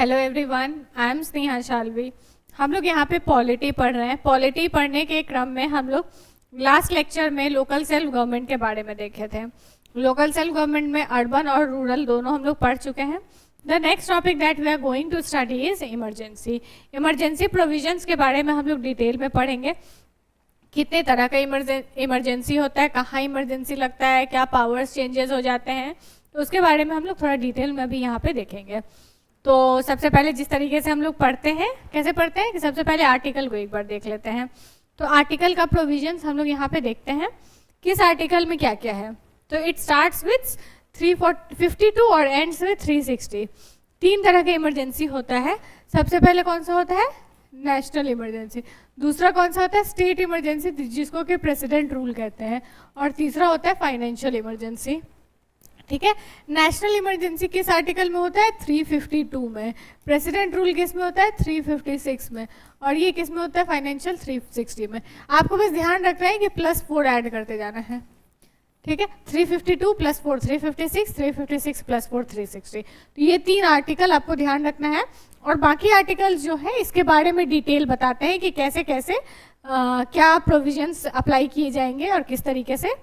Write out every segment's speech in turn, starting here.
Hello everyone, I am Sneha Shalvi. हम लोग यहाँ पे पॉलिटी पढ़ रहे हैं। पॉलिटी पढ़ने के क्रम में हम लोग लास्ट लेक्चर में लोकल सेल्फ गवर्नमेंट के बारे में देखे थे। लोकल सेल्फ गवर्नमेंट में अर्बन और रूरल दोनों हम लोग पढ़ चुके हैं। The next topic that we are going to study is emergency. Emergency provisions के बारे में हम लोग डिटेल में पढ़ेंगे। कितने तरह का इमरजेंसी होता है, कहाँ इमरजेंसी लगता है, क्या पावर्स चेंजेस हो जाते हैं, तो उसके बारे में हम लोग थोड़ा डिटेल में भी यहाँ पे देखेंगे। तो सबसे पहले जिस तरीके से हम लोग पढ़ते हैं, कैसे पढ़ते हैं कि सबसे पहले आर्टिकल को एक बार देख लेते हैं। तो आर्टिकल का प्रोविजंस हम लोग यहाँ पे देखते हैं किस आर्टिकल में क्या क्या है। तो इट स्टार्ट्स विथ 352 और एंड्स विथ 360। तीन तरह का इमरजेंसी होता है। सबसे पहले कौन सा होता है? National emergency. दूसरा कौन सा होता है? स्टेट इमरजेंसी, जिसको कि प्रेसिडेंट रूल कहते हैं। और तीसरा होता है फाइनेंशियल इमरजेंसी। ठीक है। नेशनल इमरजेंसी किस आर्टिकल में होता है? 352 में। प्रेसिडेंट रूल किस में होता है? 356 में। और ये किस में होता है? फाइनेंशियल 360 में। आपको बस ध्यान रखना है कि +4 ऐड करते जाना है। ठीक है। 352 + 4 356, 356 + 4 360। तो ये तीन आर्टिकल आपको ध्यान रखना है। और बाकी आर्टिकल्स जो है इसके बारे में डिटेल बताते हैं कि कैसे कैसे क्या प्रोविजंस अप्लाई किए जाएंगे और किस तरीके से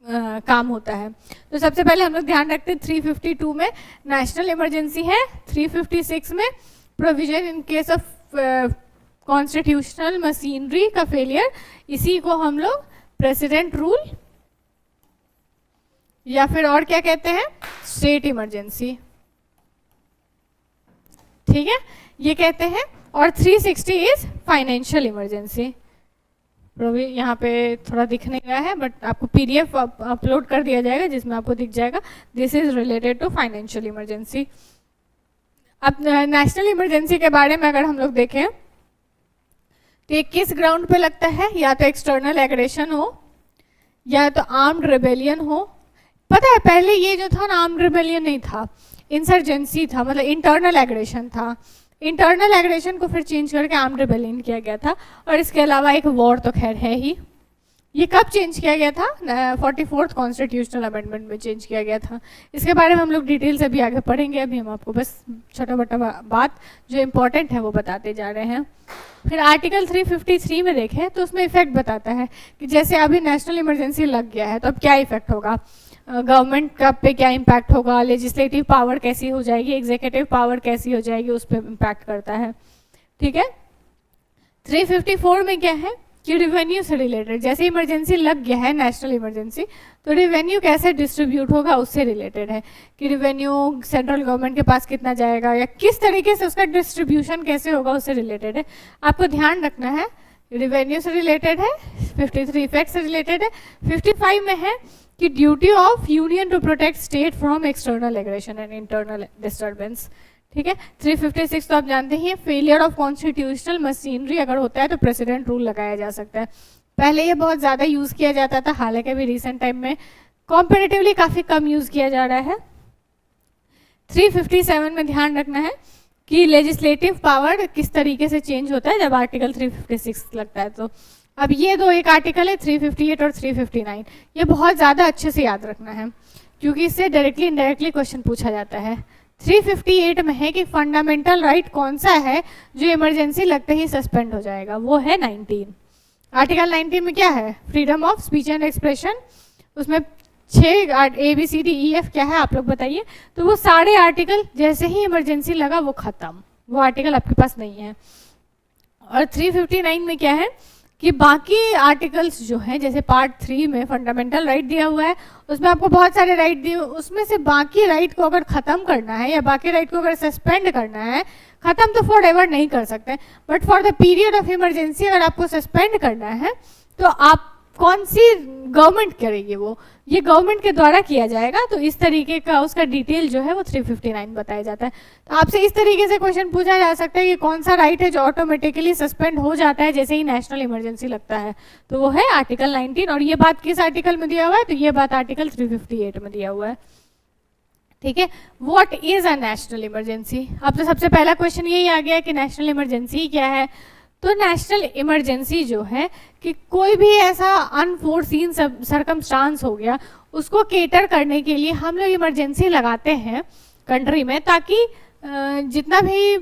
काम होता है। तो सबसे पहले हम लोग ध्यान रखते हैं 352 में नेशनल इमरजेंसी है। 356 में provision in case of constitutional machinery का फेलियर, इसी को हम लोग प्रेसिडेंट रूल या फिर और क्या कहते हैं? State emergency. ठीक है, ये कहते हैं। और 360 इज फाइनेंशियल इमरजेंसी। यहाँ पे थोड़ा दिख नहीं रहा है बट आपको PDF अपलोड कर दिया जाएगा जिसमें आपको दिख जाएगा this is related to financial emergency. अब नेशनल इमरजेंसी के बारे में अगर हम लोग देखें तो ये किस ग्राउंड पे लगता है? या तो एक्सटर्नल एग्रेशन हो या तो आर्म्ड रिबेलियन हो। पता है पहले ये जो था ना, आर्म्ड रिबेलियन नहीं था, इंसर्जेंसी था, मतलब इंटरनल एग्रेशन था। इंटरनल एग्रेशन को फिर चेंज करके आर्म्ड रिबेलियन किया गया था। और इसके अलावा एक वॉर तो खैर है ही। ये कब चेंज किया गया था? 44th कॉन्स्टिट्यूशनल अमेंडमेंट में चेंज किया गया था। इसके बारे में हम लोग डिटेल से भी आगे पढ़ेंगे। अभी हम आपको बस छोटा मोटा बात जो इम्पोर्टेंट है वो बताते जा रहे हैं। फिर आर्टिकल 353 में देखें तो उसमें इफेक्ट बताता है कि जैसे अभी नेशनल इमरजेंसी लग गया है तो अब क्या इफेक्ट होगा, गवर्नमेंट का पे क्या इम्पैक्ट होगा, लेजिस्लेटिव पावर कैसी हो जाएगी, एग्जीक्यूटिव पावर कैसी हो जाएगी, उस पर इम्पैक्ट करता है। ठीक है। 354 में क्या है कि रिवेन्यू से रिलेटेड, जैसे इमरजेंसी लग गया है नेशनल इमरजेंसी तो रिवेन्यू कैसे डिस्ट्रीब्यूट होगा उससे रिलेटेड है कि रिवेन्यू सेंट्रल गवर्नमेंट के पास कितना जाएगा या किस तरीके से उसका डिस्ट्रीब्यूशन कैसे होगा उससे रिलेटेड है। आपको ध्यान रखना है रिवेन्यू से रिलेटेड है। 53 इफेक्ट से रिलेटेड है। 55 में है कि duty of union to protect state from external aggression and internal disturbance. ठीक है। 356 तो आप जानते ही, फेलियर ऑफ कॉन्स्टिट्यूशनल मशीनरी अगर होता है तो प्रेसिडेंट रूल लगाया जा सकता है। पहले ये बहुत ज़्यादा यूज़ किया जाता था, हालांकि अभी रिसेंट टाइम में कॉम्पेरेटिवली काफ़ी कम यूज़ किया जा रहा है। 357 में ध्यान रखना है कि लेजिस्लेटिव पावर किस तरीके से चेंज होता है जब आर्टिकल 356 लगता है। तो अब ये दो एक आर्टिकल है 358 और 359, ये बहुत ज़्यादा अच्छे से याद रखना है क्योंकि इससे डायरेक्टली इनडायरेक्टली क्वेश्चन पूछा जाता है। 358 में है कि फंडामेंटल राइट कौन सा है जो इमरजेंसी लगते ही सस्पेंड हो जाएगा, वो है 19। आर्टिकल 19 में क्या है? Freedom of speech and expression. उसमें 6 ABCDEF क्या है आप लोग बताइए। तो वो सारे आर्टिकल जैसे ही इमरजेंसी लगा वो खत्म, वो आर्टिकल आपके पास नहीं है। और 359 में क्या है कि बाकी आर्टिकल्स जो हैं, जैसे पार्ट 3 में फंडामेंटल राइट दिया हुआ है, उसमें आपको बहुत सारे राइट दिए, उसमें से बाकी राइट को अगर ख़त्म करना है या बाकी राइट को अगर सस्पेंड करना है, ख़त्म तो फॉर एवर नहीं कर सकते, but for the period of emergency अगर आपको सस्पेंड करना है तो आप कौन सी गवर्नमेंट करेगी, वो ये गवर्नमेंट के द्वारा किया जाएगा। तो इस तरीके का उसका डिटेल जो है वो 359 बताया जाता है। तो आपसे इस तरीके से क्वेश्चन पूछा जा सकता है कि कौन सा राइट है जो ऑटोमेटिकली सस्पेंड हो जाता है जैसे ही नेशनल इमरजेंसी लगता है, तो वो है आर्टिकल 19। और ये बात किस आर्टिकल में दिया हुआ है? तो ये बात आर्टिकल 358 में दिया हुआ है। ठीक है। What is a national emergency? अब तो सबसे पहला क्वेश्चन यही आ गया कि नेशनल इमरजेंसी क्या है। तो नेशनल इमरजेंसी जो है कि कोई भी ऐसा अनफोर्सीन सरकमस्टांस हो गया, उसको केटर करने के लिए हम लोग इमरजेंसी लगाते हैं कंट्री में, ताकि जितना भी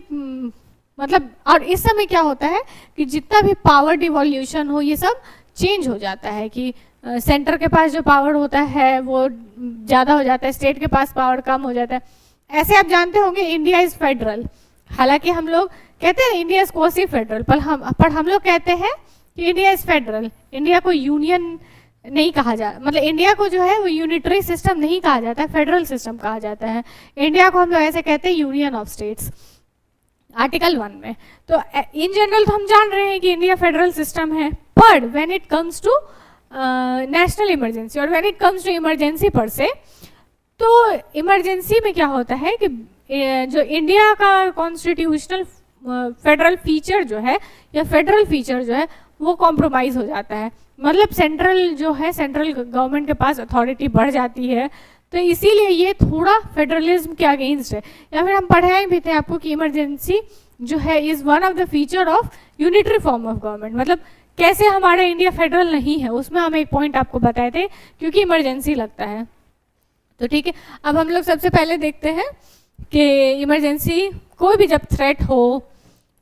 मतलब, और इस समय क्या होता है कि जितना भी पावर डिवॉल्यूशन हो ये सब चेंज हो जाता है, कि सेंटर के पास जो पावर होता है वो ज़्यादा हो जाता है, स्टेट के पास पावर कम हो जाता है। ऐसे आप जानते होंगे इंडिया इज़ फेडरल, हालांकि हम लोग कहते हैं इंडिया इज़ क्वासी फेडरल, पर हम लोग कहते हैं कि इंडिया इज़ फेडरल। इंडिया को यूनियन नहीं कहा जा, मतलब इंडिया को जो है वो यूनिटरी सिस्टम नहीं कहा जाता है, फेडरल सिस्टम कहा जाता है। इंडिया को हम लोग ऐसे कहते हैं यूनियन ऑफ स्टेट्स, आर्टिकल 1 में। तो इन जनरल तो हम जान रहे हैं कि इंडिया फेडरल सिस्टम है, पर when it comes to national emergency और when it comes to emergency per se, तो इमरजेंसी में क्या होता है कि जो इंडिया का कॉन्स्टिट्यूशनल फेडरल फीचर जो है या फेडरल फीचर जो है वो कॉम्प्रोमाइज़ हो जाता है, मतलब सेंट्रल जो है सेंट्रल गवर्नमेंट के पास अथॉरिटी बढ़ जाती है। तो इसीलिए ये थोड़ा फेडरलिज्म के अगेंस्ट है। या फिर हम पढ़ाए भी थे आपको कि इमरजेंसी जो है is one of the feature of unitary form of government, मतलब कैसे हमारा इंडिया फेडरल नहीं है, उसमें हम एक पॉइंट आपको बताए थे, क्योंकि इमरजेंसी लगता है। तो ठीक है, अब हम लोग सबसे पहले देखते हैं कि इमरजेंसी कोई भी जब थ्रेट हो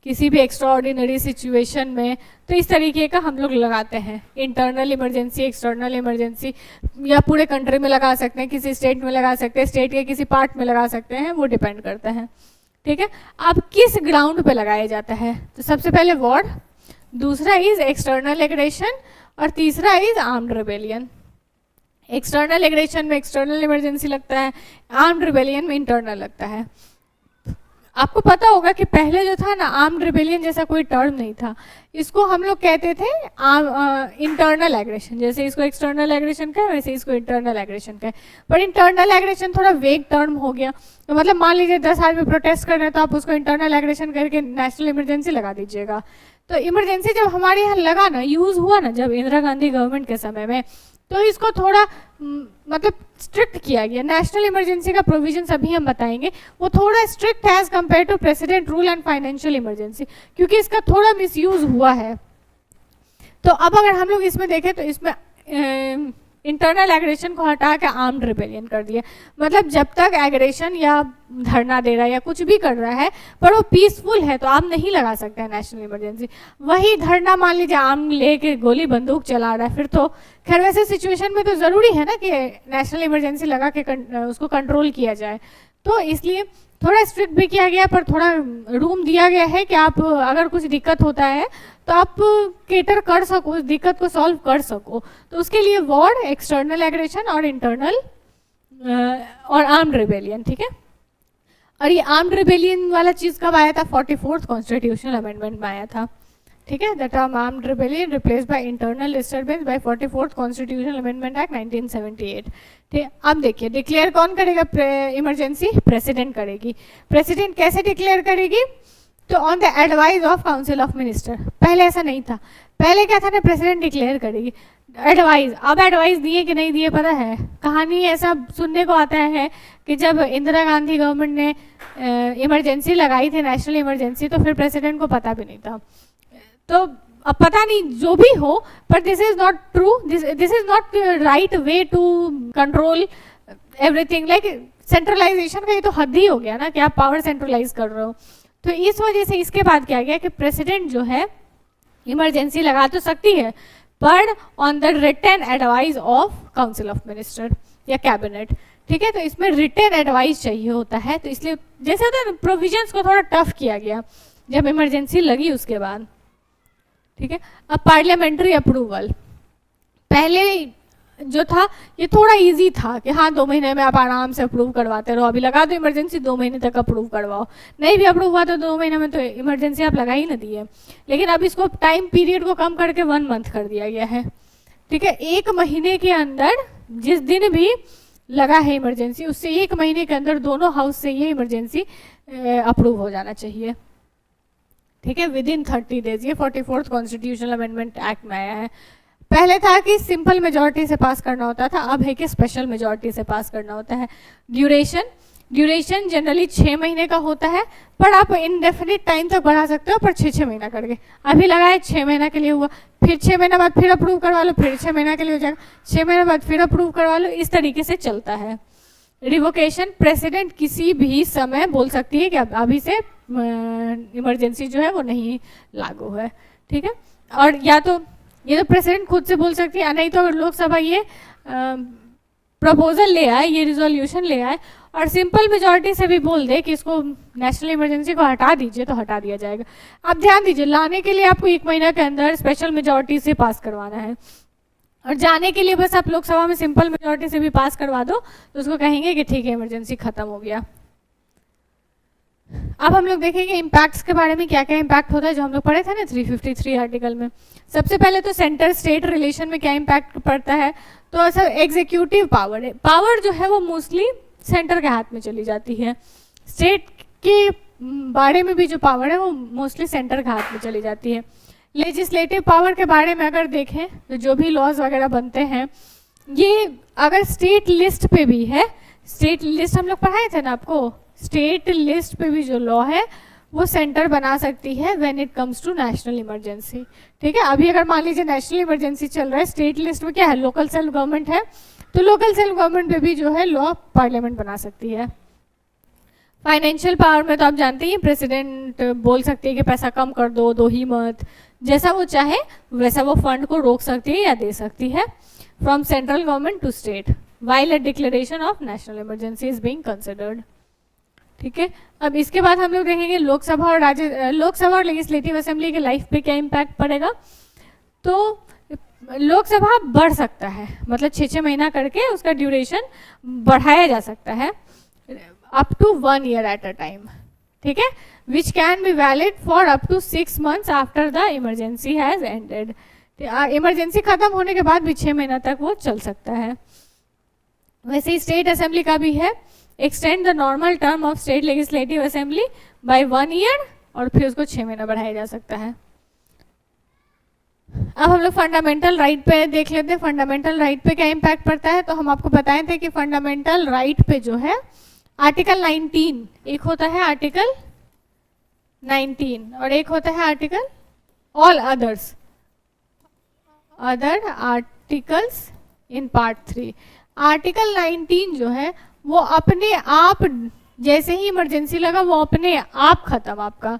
किसी भी एक्स्ट्राऑर्डिनरी सिचुएशन में, तो इस तरीके का हम लोग लगाते हैं, इंटरनल इमरजेंसी, एक्सटर्नल इमरजेंसी, या पूरे कंट्री में लगा सकते हैं, किसी स्टेट में लगा सकते हैं, स्टेट के किसी पार्ट में लगा सकते हैं, वो डिपेंड करता है। ठीक है, अब किस ग्राउंड पे लगाया जाता है, तो सबसे पहले वॉर, दूसरा इज एक्सटर्नल एग्रेशन, और तीसरा is armed rebellion. External aggression में एक्सटर्नल इमरजेंसी लगता है, आर्म्ड रिबेलियन में इंटरनल लगता है। आपको पता होगा कि पहले जो था ना, आर्म्ड रिबेलियन जैसा कोई टर्म नहीं था, इसको हम लोग कहते थे इंटरनल एग्रेशन। जैसे इसको एक्सटर्नल एग्रेशन कहे वैसे इसको इंटरनल एग्रेशन कहे, पर इंटरनल एग्रेशन थोड़ा वेग टर्म हो गया। तो मतलब मान लीजिए 10 आदमी प्रोटेस्ट कर रहे हैं तो आप उसको इंटरनल एग्रेशन करके नेशनल इमरजेंसी लगा दीजिएगा। तो इमरजेंसी जब हमारे यहाँ लगा ना, यूज़ हुआ ना जब इंदिरा गांधी गवर्नमेंट के समय में, तो इसको थोड़ा मतलब स्ट्रिक्ट किया गया। नेशनल इमरजेंसी का प्रोविजन अभी हम बताएंगे, वो थोड़ा स्ट्रिक्ट है as compared to president rule and financial emergency, क्योंकि इसका थोड़ा मिसयूज हुआ है। तो अब अगर हम लोग इसमें देखें तो इसमें इंटरनल एग्रेशन को हटा के आर्म्ड रिबेलियन कर दिया। मतलब जब तक एग्रेशन या धरना दे रहा है या कुछ भी कर रहा है पर वो पीसफुल है तो आप नहीं लगा सकते हैं नेशनल इमरजेंसी। वही धरना मान लीजिए आर्म लेके गोली बंदूक चला रहा है, फिर तो खैर वैसे सिचुएशन में तो ज़रूरी है ना कि नेशनल इमरजेंसी लगा के उसको कंट्रोल किया जाए। तो इसलिए थोड़ा स्ट्रिक्ट भी किया गया, पर थोड़ा रूम दिया गया है कि आप अगर कुछ दिक्कत होता है तो आप केटर कर सको, उस दिक्कत को सॉल्व कर सको। तो उसके लिए वॉर, एक्सटर्नल एग्रेशन और इंटरनल और आर्म्ड रिबेलियन। ठीक है, और ये आर्म्ड रिबेलियन वाला चीज़ कब आया था? 44th कॉन्स्टिट्यूशनल अमेंडमेंट में आया था। ठीक है, the term armed rebellion replace by internal disturbance by 44th constitutional amendment act 1978। ठीक है, अब देखिए डिक्लेयर कौन करेगा इमरजेंसी? प्रेसिडेंट करेगी। प्रेसिडेंट कैसे डिक्लेयर करेगी? तो on the advice of council of minister. पहले ऐसा नहीं था, पहले क्या था ना, प्रेसिडेंट डिक्लेयर करेगी, एडवाइस। अब एडवाइस दिए कि नहीं दिए पता है? कहानी ऐसा सुनने को आता है कि जब इंदिरा गांधी गवर्नमेंट ने इमरजेंसी लगाई थी, नेशनल इमरजेंसी, तो फिर प्रेसिडेंट को पता भी नहीं था। तो अब पता नहीं, जो भी हो, पर this is not true, this is not right way to control everything. Like centralization का ये तो हद ही हो गया ना कि आप पावर सेंट्रलाइज कर रहे हो। तो इस वजह से इसके बाद क्या गया कि प्रेसिडेंट जो है इमरजेंसी लगा तो सकती है, पर on the written advice of council of minister या कैबिनेट। ठीक है, तो इसमें रिटन एडवाइस चाहिए होता है। तो इसलिए जैसे होता है प्रोविजंस को थोड़ा टफ किया गया जब इमरजेंसी लगी उसके बाद। ठीक है, अब पार्लियामेंट्री अप्रूवल पहले जो था ये थोड़ा इजी था कि हाँ 2 महीने में आप आराम से अप्रूव करवाते रहो। अभी लगा दो इमरजेंसी, 2 महीने तक अप्रूव करवाओ, नहीं भी अप्रूव हुआ तो 2 महीने में तो इमरजेंसी आप लगा ही ना दिए। लेकिन अब इसको टाइम पीरियड को कम करके 1 मंथ कर दिया गया है। ठीक है, 1 महीने के अंदर जिस दिन भी लगा है इमरजेंसी, उससे 1 महीने के अंदर दोनों हाउस से ये इमरजेंसी अप्रूव हो जाना चाहिए। ठीक है, विद इन 30 डेज। ये 44th कॉन्स्टिट्यूशनल अमेंडमेंट एक्ट में आया है। पहले था कि सिंपल मेजॉरिटी से पास करना होता था, अब है कि स्पेशल मेजॉरिटी से पास करना होता है। ड्यूरेशन जनरली 6 महीने का होता है, पर आप इनडेफिनिट टाइम तक बढ़ा सकते हो, पर 6 महीना करके। अभी लगा है 6 महीना के लिए हुआ, फिर 6 महीना बाद फिर अप्रूव करवा लो, फिर 6 महीना के लिए हो जाएगा, 6 महीने बाद फिर अप्रूव करवा लो, इस तरीके से चलता है। रिवोकेशन प्रेसिडेंट किसी भी समय बोल सकती है कि अब अभी से इमरजेंसी जो है वो नहीं लागू है, ठीक है। और या तो ये तो प्रेसिडेंट खुद से बोल सकती है, नहीं तो अगर लोकसभा ये प्रपोजल ले आए, ये रिजोल्यूशन ले आए और सिंपल मेजॉरिटी से भी बोल दे कि इसको नेशनल इमरजेंसी को हटा दीजिए, तो हटा दिया जाएगा। अब ध्यान दीजिए, लाने के लिए आपको 1 महीना के अंदर स्पेशल मेजॉरिटी से पास करवाना है, और जाने के लिए बस आप लोकसभा में सिंपल मेजॉरिटी से भी पास करवा दो तो उसको कहेंगे कि ठीक है इमरजेंसी खत्म हो गया। अब हम लोग देखेंगे इम्पैक्ट्स के बारे में, क्या क्या इम्पैक्ट होता है जो हम लोग पढ़े थे ना 353 आर्टिकल में। सबसे पहले तो सेंटर स्टेट रिलेशन में क्या इम्पैक्ट पड़ता है, तो ऐसा एग्जीक्यूटिव पावर है, पावर जो है वो मोस्टली सेंटर के हाथ में चली जाती है। स्टेट के बारे में भी जो पावर है वो मोस्टली सेंटर के हाथ में चली जाती है। लेजिस्लेटिव पावर के बारे में अगर देखें तो जो भी लॉज वगैरह बनते हैं ये अगर स्टेट लिस्ट पे भी है, स्टेट लिस्ट हम लोग पढ़ाए थे ना आपको, स्टेट लिस्ट पे भी जो लॉ है वो सेंटर बना सकती है when it comes to national emergency, ठीक है। अभी अगर मान लीजिए नेशनल इमरजेंसी चल रहा है, स्टेट लिस्ट में क्या है, लोकल सेल्फ गवर्नमेंट है, तो लोकल सेल्फ गवर्नमेंट पे भी जो है लॉ पार्लियामेंट बना सकती है। फाइनेंशियल पावर में तो आप जानते ही प्रेसिडेंट बोल सकती है कि पैसा कम कर दो ही मत, जैसा वो चाहे वैसा वो फंड को रोक सकती है या दे सकती है from central government to state while a declaration of national emergency is being considered, ठीक है। अब इसके बाद हम लोग देखेंगे लोकसभा और लेजिस्लेटिव असेंबली के लाइफ पे क्या इम्पैक्ट पड़ेगा। तो लोकसभा बढ़ सकता है, मतलब 6-6 महीना करके उसका ड्यूरेशन बढ़ाया जा सकता है up to 1 year at a time, ठीक है, which can be valid for up to 6 months after the emergency has ended. Emergency खत्म होने के बाद भी 6 महीना तक वो चल सकता है। वैसे ही स्टेट असेंबली का भी है, extend the normal term of state legislative assembly bye 1 year और फिर उसको 6 महीना बढ़ाया जा सकता है। अब हम लोग फंडामेंटल राइट पे देख लेते हैं, फंडामेंटल राइट पे क्या इम्पैक्ट पड़ता है। तो हम आपको बताए थे कि फंडामेंटल राइट पे जो है आर्टिकल 19, एक होता है आर्टिकल 19 और एक होता है article all others, other articles in part 3। Article 19 जो है वो अपने आप जैसे ही इमरजेंसी लगा वो अपने आप खत्म आपका,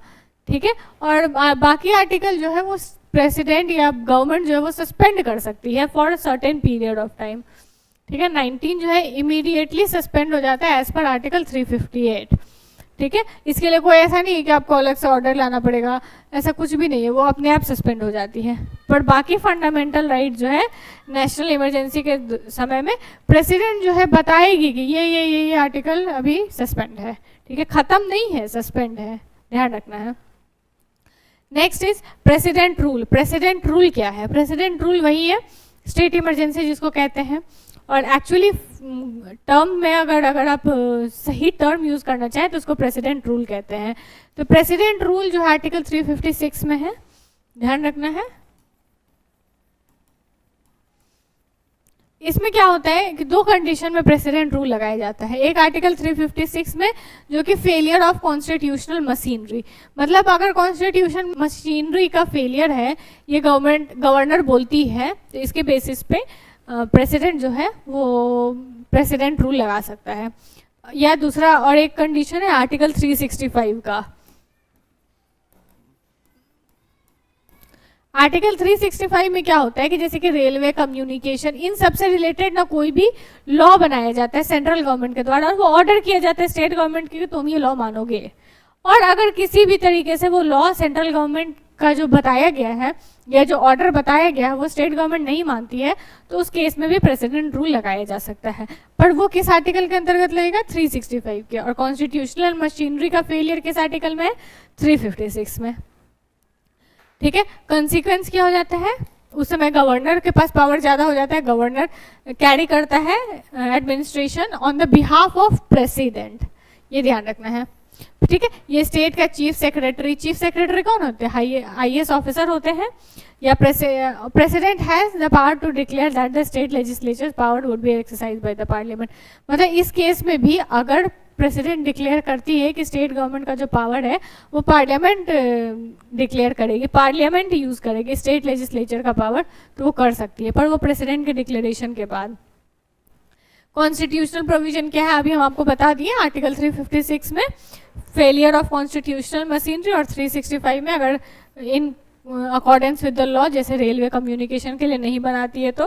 ठीक है। और बाकी आर्टिकल जो है वो प्रेसिडेंट या गवर्नमेंट जो है वो सस्पेंड कर सकती है for certain period of time, ठीक है। 19 जो है इमीडिएटली सस्पेंड हो जाता है एज पर आर्टिकल 358, ठीक है। इसके लिए कोई ऐसा नहीं है कि आपको अलग से ऑर्डर लाना पड़ेगा, ऐसा कुछ भी नहीं है, वो अपने आप सस्पेंड हो जाती है। पर बाकी फंडामेंटल राइट जो है नेशनल इमरजेंसी के समय में प्रेसिडेंट जो है बताएगी कि ये आर्टिकल अभी सस्पेंड है, ठीक है, खत्म नहीं है, सस्पेंड है, ध्यान रखना है। Next is president rule. President rule क्या है? प्रेसिडेंट रूल वही है स्टेट इमरजेंसी जिसको कहते हैं, और एक्चुअली टर्म में अगर आप सही टर्म यूज करना चाहें तो उसको प्रेसिडेंट रूल कहते हैं। तो प्रेसिडेंट रूल जो है आर्टिकल 356 में है, ध्यान रखना है। इसमें क्या होता है कि 2 कंडीशन में प्रेसिडेंट रूल लगाया जाता है। एक आर्टिकल 356 में जो कि फेलियर ऑफ कॉन्स्टिट्यूशनल मशीनरी, मतलब अगर कॉन्स्टिट्यूशन मशीनरी का फेलियर है, ये गवर्नर बोलती है, तो इसके बेसिस पे प्रेसिडेंट जो है वो प्रेसिडेंट रूल लगा सकता है। या दूसरा और एक कंडीशन है आर्टिकल 365 का। आर्टिकल 365 में क्या होता है कि जैसे कि रेलवे, कम्युनिकेशन, इन सब से रिलेटेड ना कोई भी लॉ बनाया जाता है सेंट्रल गवर्नमेंट के द्वारा और वो ऑर्डर किया जाता है स्टेट गवर्नमेंट की कि तुम ये लॉ मानोगे। और अगर किसी भी तरीके से वो लॉ सेंट्रल गवर्नमेंट का जो बताया गया है या जो ऑर्डर बताया गया है वो स्टेट गवर्नमेंट नहीं मानती है, तो उस केस में भी प्रेसिडेंट रूल लगाया जा सकता है। पर वो किस आर्टिकल के अंतर्गत लगेगा? 365 के। और कॉन्स्टिट्यूशनल मशीनरी का फेलियर किस आर्टिकल में है? 356 में, ठीक है। कंसिक्वेंस क्या हो जाता है? उस समय गवर्नर के पास पावर ज़्यादा हो जाता है, गवर्नर कैरी करता है administration on the behalf of president, ये ध्यान रखना है, ठीक है। ये स्टेट का चीफ सेक्रेटरी कौन होते हैं? IAS ऑफिसर होते हैं। या president has the power to declare that the state legislature power would be exercise by the parliament. मतलब इस केस में भी अगर प्रेसिडेंट डिक्लेयर करती है कि स्टेट गवर्नमेंट का जो पावर है वो पार्लियामेंट डिक्लेयर करेगी, पार्लियामेंट यूज करेगी स्टेट लेजिस्लेचर का पावर, तो वो कर सकती है, पर वो प्रेसिडेंट के डिक्लेरेशन के बाद। कॉन्स्टिट्यूशनल प्रोविजन क्या है अभी हम आपको बता दिए आर्टिकल 356 में, फेलियर ऑफ कॉन्स्टिट्यूशनल मशीनरी, और 365 में अगर in accordance with the law जैसे रेलवे कम्युनिकेशन के लिए नहीं बनाती है तो।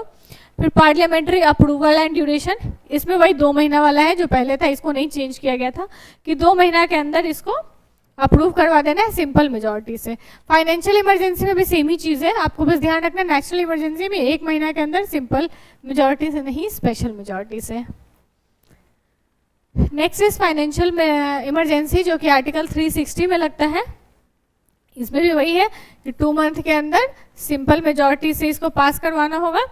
फिर पार्लियामेंट्री अप्रूवल एंड ड्यूरेशन, इसमें वही 2 महीना वाला है जो पहले था, इसको नहीं चेंज किया गया था कि 2 महीना के अंदर इसको अप्रूव करवा देना है सिंपल मेजॉरिटी से। फाइनेंशियल इमरजेंसी में भी सेम ही चीज़ है, आपको बस ध्यान रखना नेशनल इमरजेंसी में 1 महीना के अंदर सिंपल मेजॉरिटी से नहीं स्पेशल मेजॉरिटी से। नेक्स्ट इज फाइनेंशियल इमरजेंसी जो कि आर्टिकल 360 में लगता है। इसमें भी वही है कि 2 मंथ के अंदर सिंपल मेजॉरिटी से इसको पास करवाना होगा।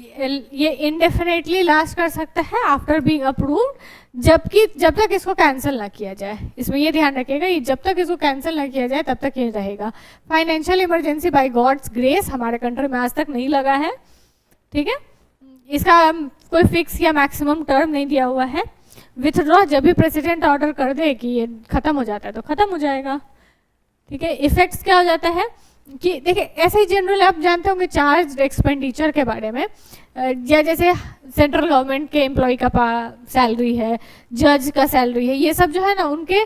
ये इनडेफिनेटली लास्ट कर सकता है आफ्टर बीइंग अप्रूव्ड, जब तक इसको कैंसिल ना किया जाए। इसमें ये ध्यान रखिएगा, ये जब तक इसको कैंसिल ना किया जाए तब तक ये रहेगा। Financial emergency by God's grace हमारे कंट्री में आज तक नहीं लगा है, ठीक है। इसका कोई फिक्स या मैक्सिमम टर्म नहीं दिया हुआ है। विथड्रॉ जब भी प्रेसिडेंट ऑर्डर कर दे कि ये खत्म हो जाता है तो खत्म हो जाएगा, ठीक है। इफेक्ट्स क्या हो जाता है कि देखिए ऐसे ही जनरल आप जानते होंगे चार्ज एक्सपेंडिचर के बारे में, या जैसे सेंट्रल गवर्नमेंट के एम्प्लॉय का सैलरी है, जज का सैलरी है, ये सब जो है ना उनके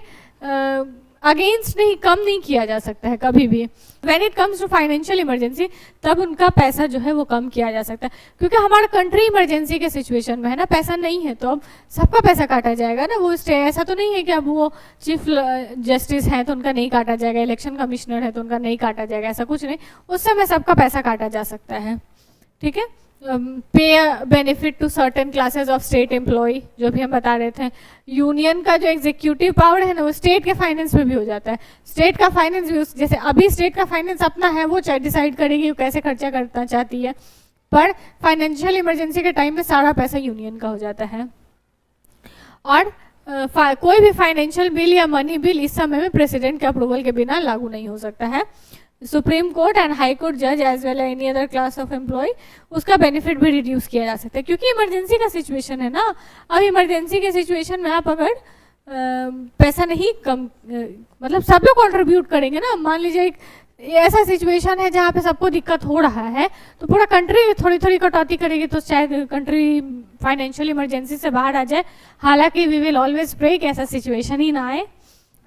अगेंस्ट नहीं, कम नहीं किया जा सकता है कभी भी। When it comes to financial emergency तब उनका पैसा जो है वो कम किया जा सकता है, क्योंकि हमारा कंट्री इमरजेंसी के सिचुएशन में है ना, पैसा नहीं है तो अब सबका पैसा काटा जाएगा ना। वो ऐसा तो नहीं है कि अब वो चीफ जस्टिस हैं तो उनका नहीं काटा जाएगा, इलेक्शन कमिश्नर है तो उनका नहीं काटा जाएगा, ऐसा कुछ नहीं। उस समय सबका पैसा काटा जा सकता है, ठीक है। Pay benefit to certain classes of state employ जो भी हम बता रहे थे। यूनियन का जो एग्जीक्यूटिव पावर है ना वो स्टेट के फाइनेंस में भी हो जाता है। स्टेट का फाइनेंस भी जैसे अभी स्टेट का फाइनेंस अपना है, वो डिसाइड करेगी वो कैसे खर्चा करना चाहती है, पर फाइनेंशियल इमरजेंसी के टाइम में सारा पैसा यूनियन का हो जाता है। और कोई भी फाइनेंशियल बिल या मनी बिल इस समय में प्रेसिडेंट के अप्रूवल के बिना लागू नहीं हो सकता है। Supreme court and high court जज as well any other class of employ, उसका बेनिफिट भी रिड्यूस किया जा सकता है, क्योंकि इमरजेंसी का सिचुएशन है ना। अब इमरजेंसी के सिचुएशन में आप अगर पैसा नहीं कम मतलब सब लोग कंट्रीब्यूट करेंगे ना। मान लीजिए एक ऐसा सिचुएशन है जहाँ पे सबको दिक्कत हो रहा है तो पूरा कंट्री थोड़ी थोड़ी कटौती करेगी तो शायद कंट्री फाइनेंशियल इमरजेंसी से बाहर आ जाए। हालांकि वी विल ऑलवेज प्रे कि ऐसा सिचुएशन ही ना आए।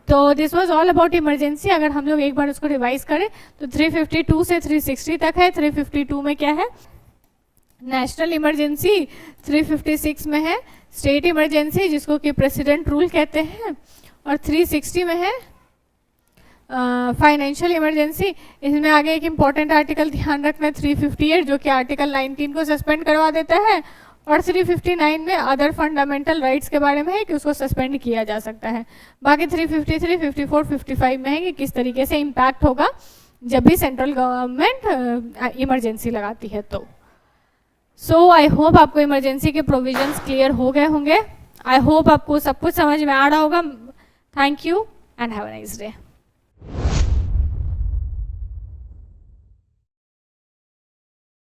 तो this was all about emergency. अगर हम लोग एक बार उसको रिवाइज करें तो 352 से 360 तक है। 352 में क्या है? National emergency. 356 में है स्टेट इमरजेंसी जिसको कि प्रेसिडेंट रूल कहते हैं, और 360 में है फाइनेंशियल इमरजेंसी। इसमें आगे एक इम्पॉर्टेंट आर्टिकल ध्यान रखना है 358 जो कि आर्टिकल 19 को सस्पेंड करवा देता है, और 359 में अदर फंडामेंटल राइट्स के बारे में है कि उसको सस्पेंड किया जा सकता है। बाकी 353, 54, 55 में है कि किस तरीके से इम्पैक्ट होगा जब भी सेंट्रल गवर्नमेंट इमरजेंसी लगाती है तो। सो आई होप आपको इमरजेंसी के प्रोविजंस क्लियर हो गए होंगे। आई होप आपको सब कुछ समझ में आ रहा होगा। Thank you and have a nice day.